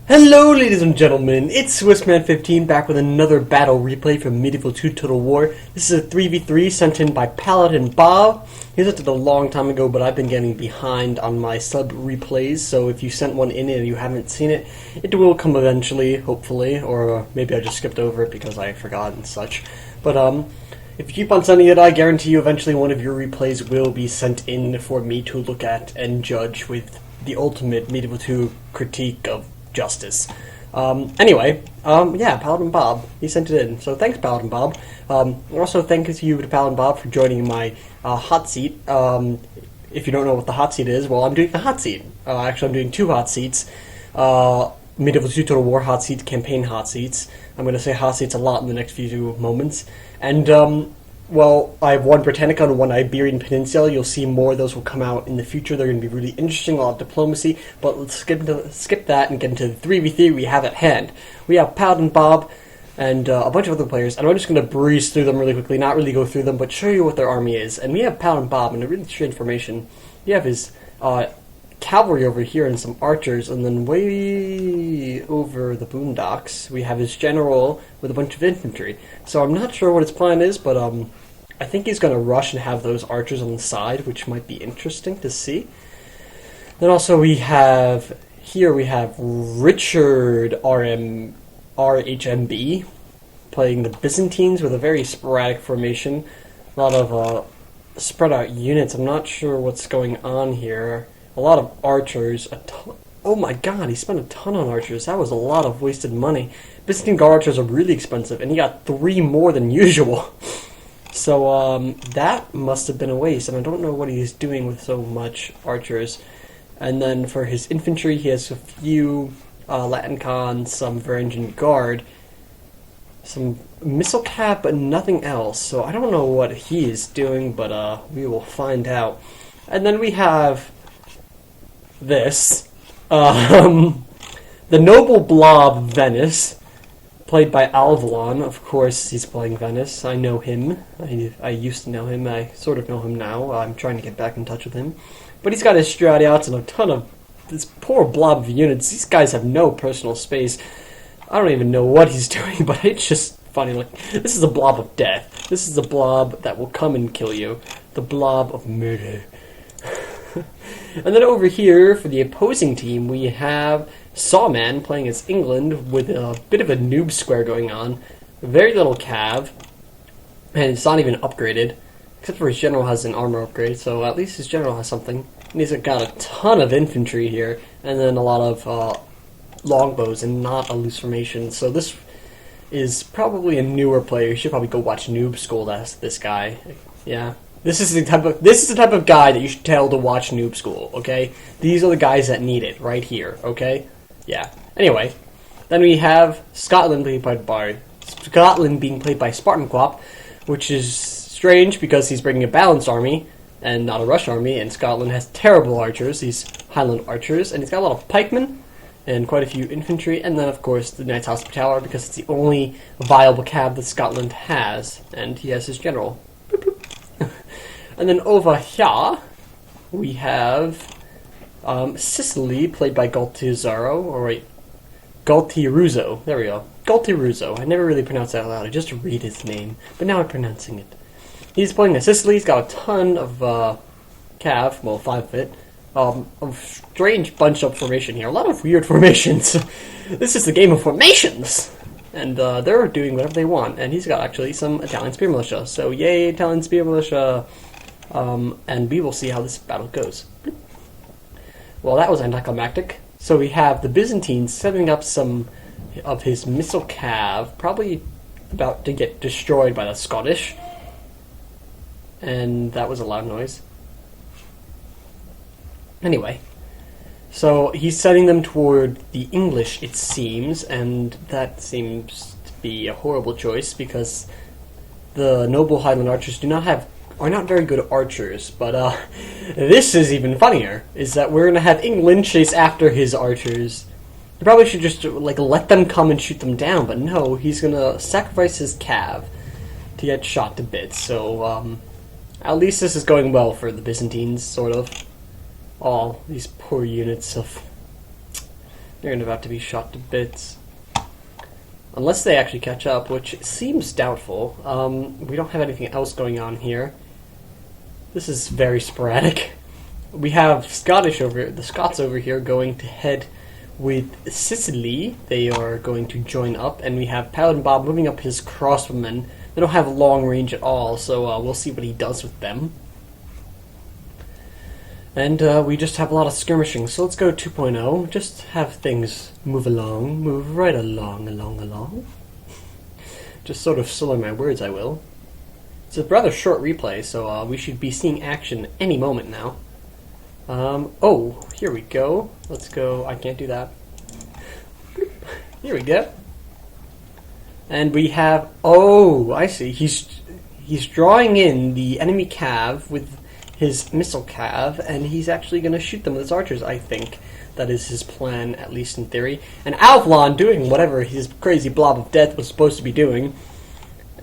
Hello ladies and gentlemen, it's Swissman15 back with another battle replay from Medieval 2 Total War. This is a 3v3 sent in by Paladinbob. He sent it a long time ago, but I've been getting behind on my sub replays, so if you sent one in and you haven't seen it, it will come eventually, hopefully, or maybe I just skipped over it because I forgot and such. But if you keep on sending it, I guarantee you eventually one of your replays will be sent in for me to look at and judge with the ultimate Medieval 2 critique of justice. Anyway, yeah, Paladinbob, he sent it in. So thanks, Paladinbob. Also, thank you to Paladinbob for joining my hot seat. If you don't know what the hot seat is, well, I'm doing the hot seat. Actually, I'm doing two hot seats. Medieval 2 Total War hot seats, campaign hot seats. I'm going to say hot seats a lot in the next few moments. And, well, I have one Britannica and one Iberian Peninsula. You'll see more of those will come out in the future. They're going to be really interesting, a lot of diplomacy. But let's skip that and get into the 3v3 we have at hand. We have Paladinbob and a bunch of other players, and I'm just going to breeze through them really quickly, not really go through them, but show you what their army is. And we have Paladinbob, and a really strange formation. You have his cavalry over here and some archers, and then way over the boondocks we have his general with a bunch of infantry. So I'm not sure what his plan is, but I think he's going to rush and have those archers on the side, which might be interesting to see. Then also we have Richard RHMB playing the Byzantines with a very sporadic formation, a lot of spread out units. I'm not sure what's going on here. A lot of archers. Oh my god, he spent a ton on archers. That was a lot of wasted money. Byzantine Guard archers are really expensive, and he got 3 more than usual. So, that must have been a waste, and I don't know what he's doing with so much archers. And then for his infantry, he has a few Latin Con, some Varangian Guard, some missile cap, but nothing else. So I don't know what he is doing, but we will find out. And then we have this. The noble Blob Venice, played by Alvalon. Of course, he's playing Venice. I know him. I used to know him. I sort of know him now. I'm trying to get back in touch with him. But he's got his Stradiats and a ton of this poor blob of units. These guys have no personal space. I don't even know what he's doing, but it's just funny. Like, this is a blob of death. This is a blob that will come and kill you. The blob of murder. And then over here, for the opposing team, we have Sawman playing as England with a bit of a noob square going on. Very little cav, and it's not even upgraded, except for his general has an armor upgrade, so at least his general has something. And he's got a ton of infantry here, and then a lot of longbows and not a loose formation. So this is probably a newer player. You should probably go watch Noob School. That's this guy. Yeah. This is the type of guy that you should tell to watch Noob School, okay? These are the guys that need it, right here, okay? Yeah. Anyway, then we have Scotland being played by Spartan Quap, which is strange because he's bringing a balanced army and not a rush army, and Scotland has terrible archers, these Highland archers, and he's got a lot of pikemen and quite a few infantry, and then of course the Knights Hospitaller because it's the only viable cav that Scotland has, and he has his general. And then over here, we have Sicily, played by Galtiruzzo. There we go. Galtiruzzo. I never really pronounced that loud. I just read his name. But now I'm pronouncing it. He's playing as Sicily. He's got a ton of cav, well, 5 of it. A strange bunch-up formation here. A lot of weird formations. This is the game of formations! And they're doing whatever they want. And he's got actually some Italian Spear Militia. So yay, Italian Spear Militia! And we will see how this battle goes. Well, that was anticlimactic. So we have the Byzantines setting up some of his missile cav, probably about to get destroyed by the Scottish. And that was a loud noise. Anyway, so he's setting them toward the English, it seems, and that seems to be a horrible choice because the noble Highland archers are not very good archers, but this is even funnier, is that we're going to have England chase after his archers. You probably should just let them come and shoot them down, but no, he's going to sacrifice his cav to get shot to bits, so at least this is going well for the Byzantines, sort of. All these poor units of You're about to be shot to bits. Unless they actually catch up, which seems doubtful. We don't have anything else going on here. This is very sporadic. We have the Scots over here going to head with Sicily. They are going to join up, and we have Paladinbob moving up his crossbowmen. They don't have long range at all, so we'll see what he does with them. And we just have a lot of skirmishing, so let's go 2.0. Just have things move right along. Just sort of slur my words, I will. It's a rather short replay, so we should be seeing action any moment now. Oh, here we go. Let's go. I can't do that. Here we go. And we have... Oh, I see. He's drawing in the enemy cav with his missile cav, and he's actually going to shoot them with his archers, I think. That is his plan, at least in theory. And Alvlon doing whatever his crazy blob of death was supposed to be doing.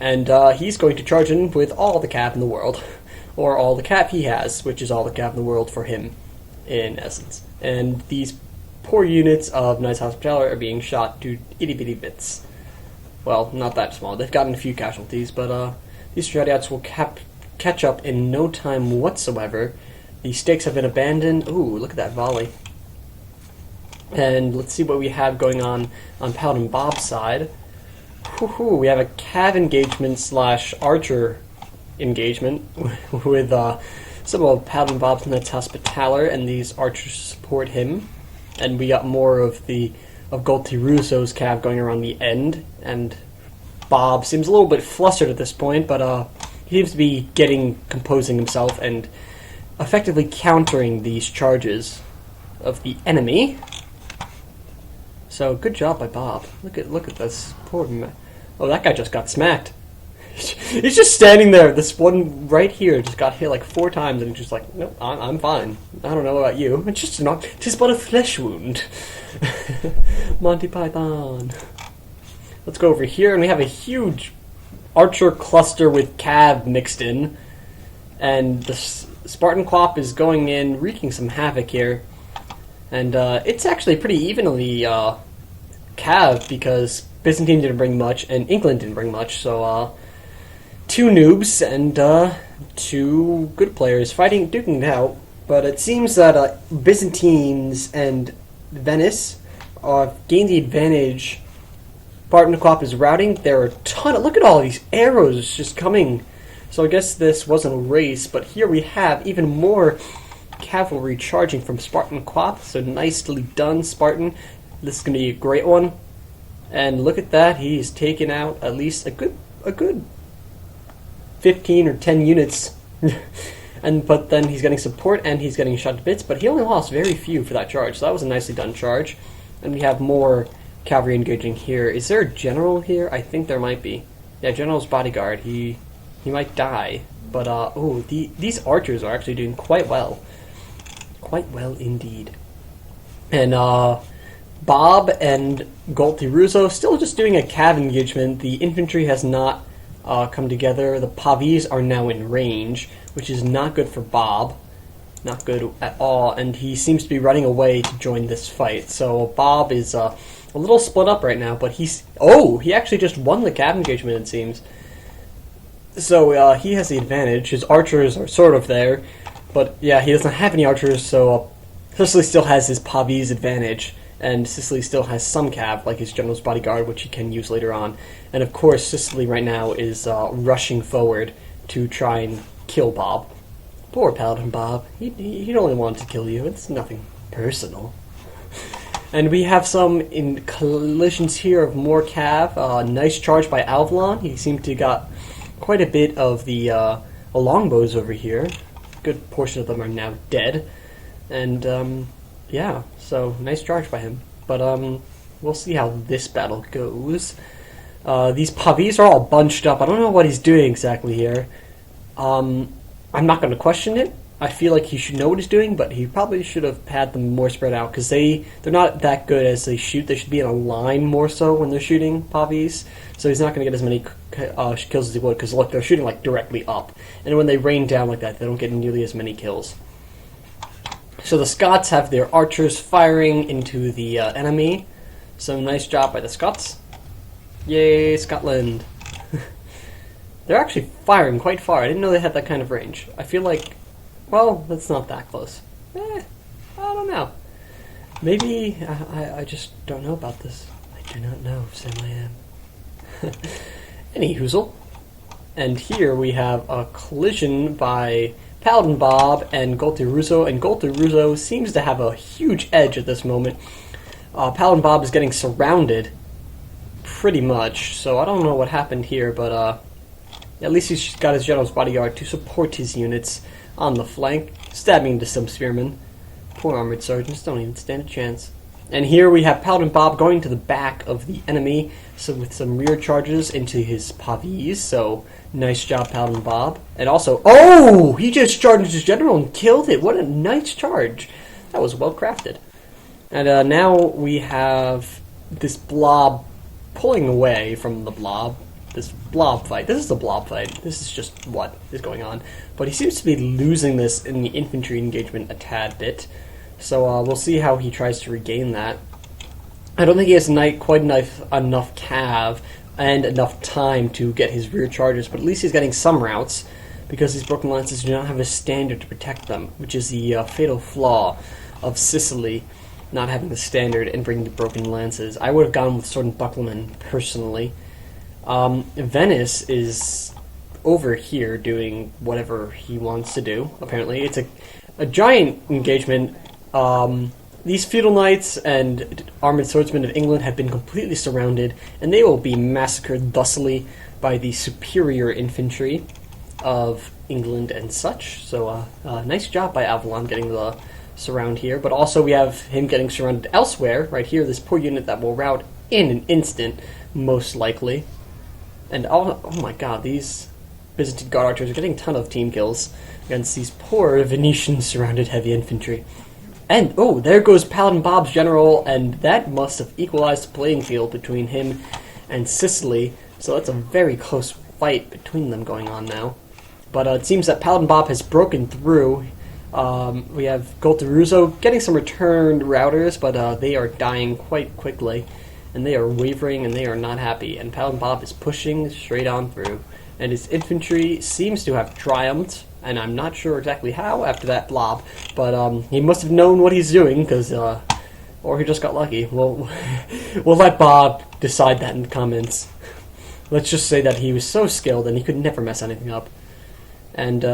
And he's going to charge in with all the cav in the world. Or all the cav he has, which is all the cav in the world for him, in essence. And these poor units of Knight's Hospitaller are being shot to itty-bitty bits. Well, not that small. They've gotten a few casualties, but these Stradiats will catch up in no time whatsoever. The stakes have been abandoned. Ooh, look at that volley. And let's see what we have going on Paladinbob's side. Woohoo, we have a cav engagement / archer engagement with some of Paladinbob's Knight's Hospitaller, and these archers support him. And we got more of Golty Russo's cav going around the end, and Bob seems a little bit flustered at this point, but he seems to be composing himself and effectively countering these charges of the enemy. So good job by Bob. Look at this poor man. Oh, that guy just got smacked. He's just standing there. This one right here just got hit like 4 times, and he's just like, nope, I'm fine. I don't know about you. It's just not. 'Tis but a flesh wound. Monty Python. Let's go over here, and we have a huge archer cluster with cav mixed in, and the Spartan Quap is going in, wreaking some havoc here. And it's actually pretty evenly cav, because Byzantine didn't bring much, and England didn't bring much, so 2 noobs and 2 good players duking it out. But it seems that Byzantines and Venice gained the advantage. Paladinbob is routing. There are a ton of... Look at all these arrows just coming. So I guess this wasn't a race, but here we have even more cavalry charging from Spartan Quap. So nicely done, Spartan. This is going to be a great one. And look at that. He's taken out at least a good 15 or 10 units. But then he's getting support and he's getting shot to bits, but he only lost very few for that charge. So that was a nicely done charge. And we have more cavalry engaging here. Is there a general here? I think there might be. Yeah, general's bodyguard. He might die. But these archers are actually doing quite well. Quite well indeed. And Bob and Golty Russo still just doing a cav engagement. The infantry has not come together. The Pavis are now in range, which is not good for Bob. Not good at all. And he seems to be running away to join this fight. So Bob is a little split up right now, but he actually just won the cav engagement, it seems. So he has the advantage. His archers are sort of there, but yeah, he doesn't have any archers, so Sicily still has his Pavis advantage, and Sicily still has some cav, like his general's bodyguard, which he can use later on. And of course, Sicily right now is rushing forward to try and kill Bob. Poor Paladinbob. He only wanted to kill you. It's nothing personal. And we have some in collisions here of more cav. Nice charge by Alvlon. He seemed to got quite a bit of the longbows over here. Good portion of them are now dead. And yeah, so nice charge by him. But we'll see how this battle goes. These Pavis are all bunched up. I don't know what he's doing exactly here. I'm not going to question it. I feel like he should know what he's doing, but he probably should have had them more spread out, because they're not that good as they shoot. They should be in a line more so when they're shooting Pavis, so he's not going to get as many kills as he would, because look, they're shooting like directly up, and when they rain down like that, they don't get nearly as many kills. So the Scots have their archers firing into the enemy. So nice job by the Scots. Yay, Scotland. They're actually firing quite far. I didn't know they had that kind of range. I feel like, well, that's not that close. I don't know. Maybe I just don't know about this. I do not know, Sam I am. Any hoozle. And here we have a collision by Paladinbob and Golteruzo, and Golteruzo seems to have a huge edge at this moment. Paladinbob is getting surrounded, pretty much, so I don't know what happened here, but at least he's got his general's bodyguard to support his units on the flank, stabbing into some spearmen. Poor armored sergeants don't even stand a chance. And here we have Paladinbob going to the back of the enemy, so with some rear charges into his pavis, so nice job, Paladinbob. And also, oh! He just charged his general and killed it! What a nice charge! That was well crafted. And now we have this Blob pulling away from the Blob. This Blob fight. This is the Blob fight. This is just what is going on. But he seems to be losing this in the infantry engagement a tad bit. So we'll see how he tries to regain that. I don't think he has quite enough cav and enough time to get his rear charges, but at least he's getting some routes, because these broken lances do not have a standard to protect them, which is the fatal flaw of Sicily not having the standard and bringing the broken lances. I would have gone with sword and buckleman, personally. Venice is over here doing whatever he wants to do, apparently. It's a giant engagement. These feudal knights and armored swordsmen of England have been completely surrounded, and they will be massacred thusly by the superior infantry of England and such. So, nice job by Avalon getting the surround here, but also we have him getting surrounded elsewhere, right here, this poor unit that will rout in an instant, most likely. And oh my god, these Byzantine guard archers are getting a ton of team kills against these poor Venetian surrounded heavy infantry. And, oh, there goes Paladinbob's general, and that must have equalized the playing field between him and Sicily, so that's a very close fight between them going on now. But it seems that Paladinbob has broken through. We have Golteruzo getting some returned routers, but they are dying quite quickly, and they are wavering, and they are not happy, and Paladinbob is pushing straight on through. And his infantry seems to have triumphed, and I'm not sure exactly how after that Blob, but he must have known what he's doing, because, or he just got lucky. We'll let Bob decide that in the comments. Let's just say that he was so skilled and he could never mess anything up. And,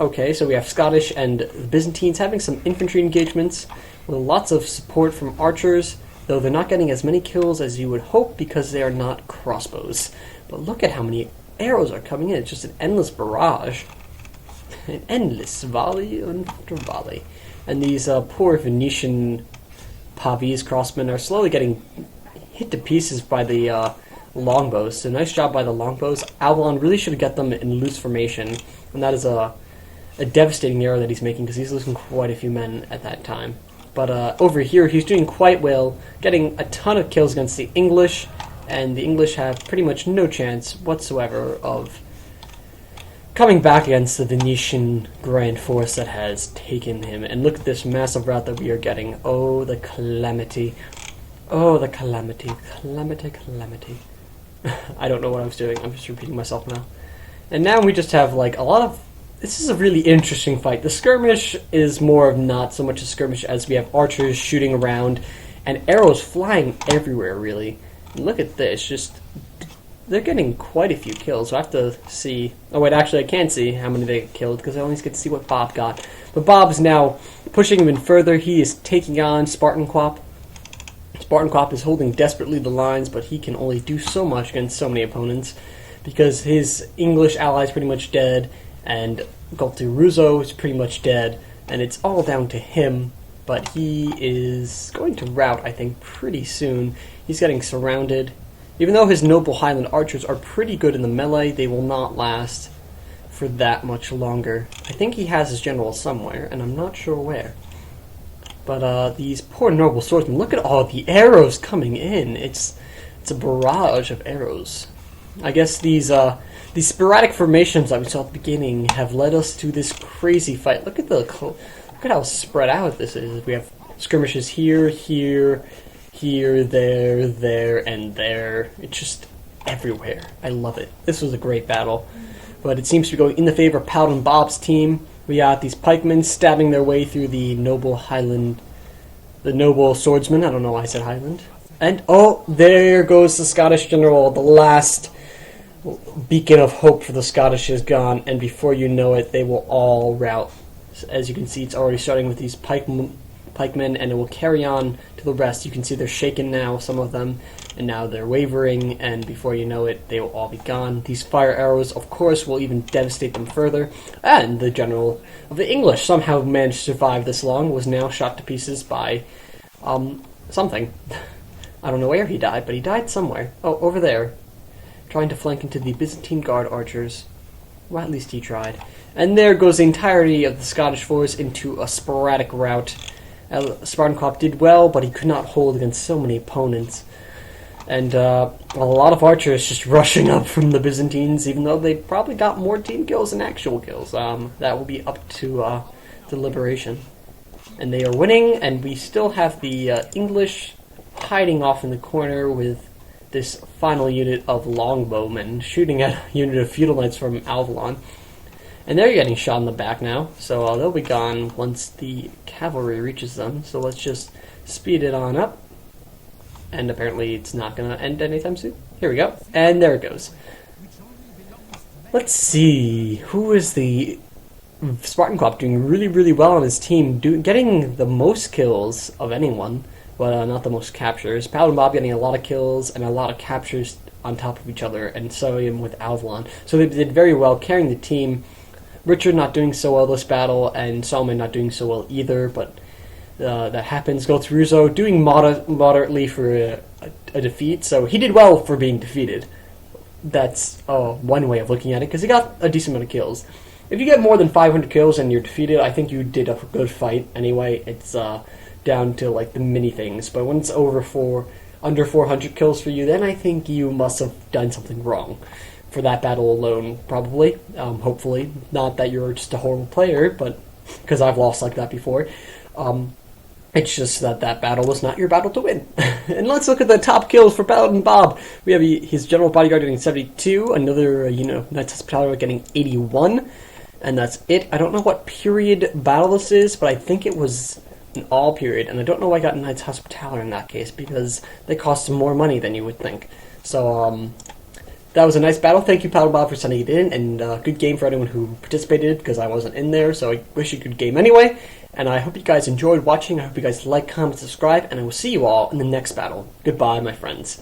okay, so we have Scottish and Byzantines having some infantry engagements with lots of support from archers, though they're not getting as many kills as you would hope because they are not crossbows. But look at how many arrows are coming in. It's just an endless barrage. An endless volley after volley. And these poor Venetian Pavese crossmen are slowly getting hit to pieces by the longbows. So nice job by the longbows. Avalon really should have got them in loose formation. And that is a devastating error that he's making because he's losing quite a few men at that time. But over here, he's doing quite well, getting a ton of kills against the English, and the English have pretty much no chance whatsoever of coming back against the Venetian grand force that has taken him. And look at this massive rout that we are getting. Oh, the calamity. Oh, the calamity. Calamity, calamity. I don't know what I was doing. I'm just repeating myself now. And now we just have, like, a lot of... This is a really interesting fight. The skirmish is more of not so much a skirmish as we have archers shooting around and arrows flying everywhere, really. And look at this. Just... They're getting quite a few kills, so I have to see... Oh, wait, actually, I can't see how many they killed, because I only get to see what Bob got. But Bob is now pushing even further. He is taking on Spartanquap. Spartanquap is holding desperately the lines, but he can only do so much against so many opponents, because his English ally is pretty much dead, and Golteruzo is pretty much dead, and it's all down to him. But he is going to rout, I think, pretty soon. He's getting surrounded. Even though his noble Highland archers are pretty good in the melee, they will not last for that much longer. I think he has his general somewhere, and I'm not sure where. But these poor noble swordsmen, look at all the arrows coming in. It's a barrage of arrows. I guess these sporadic formations that we saw at the beginning have led us to this crazy fight. Look at the Look at how spread out this is. We have skirmishes here, here, here, there, and there. It's just everywhere. I love it. This was a great battle. But it seems to be going in the favor of Paladinbob's team. We got these pikemen stabbing their way through the noble swordsman. I don't know why I said Highland. And, oh, there goes the Scottish general. The last beacon of hope for the Scottish is gone, and before you know it, they will all rout. As you can see, it's already starting with these pikemen, and it will carry on to the rest. You can see they're shaken now, some of them, and now they're wavering, and before you know it, they will all be gone. These fire arrows, of course, will even devastate them further, and the general of the English somehow managed to survive this long, was now shot to pieces by, something. I don't know where he died, but he died somewhere. Oh, over there. Trying to flank into the Byzantine Guard archers. Well, at least he tried. And there goes the entirety of the Scottish force into a sporadic rout. Paladinbob did well, but he could not hold against so many opponents. And a lot of archers just rushing up from the Byzantines, even though they probably got more team kills than actual kills. That will be up to deliberation. And they are winning, and we still have the English hiding off in the corner with this final unit of longbowmen shooting at a unit of feudal knights from Avalon. And they're getting shot in the back now, so they'll be gone once the cavalry reaches them. So let's just speed it on up. And apparently it's not going to end anytime soon. Here we go. And there it goes. Let's see. Who is the Paladinbob doing really, really well on his team, getting the most kills of anyone. But not the most captures. Paladinbob getting a lot of kills and a lot of captures on top of each other, and so him with Avalon. So they did very well carrying the team. Richard not doing so well this battle, and Solomon not doing so well either, but that happens. Gotruzo doing moderately for a defeat, so he did well for being defeated. That's one way of looking at it, because he got a decent amount of kills. If you get more than 500 kills and you're defeated, I think you did a good fight anyway. It's down to like the mini things, but when it's under 400 kills for you, then I think you must have done something wrong for that battle alone, probably. Hopefully, not that you're just a horrible player, but because I've lost like that before. It's just that battle was not your battle to win. And let's look at the top kills for Paladinbob. We have his general bodyguard getting 72, another Knights Hospitaller getting 81, and that's it. I don't know what period battle this is, but I think it was an all period, and I don't know why I got Knights Hospitaller in that case, because they cost more money than you would think. So, that was a nice battle. Thank you, Paladinbob, for sending it in, and good game for anyone who participated, because I wasn't in there, so I wish you a good game anyway. And I hope you guys enjoyed watching. I hope you guys like, comment, subscribe, and I will see you all in the next battle. Goodbye, my friends.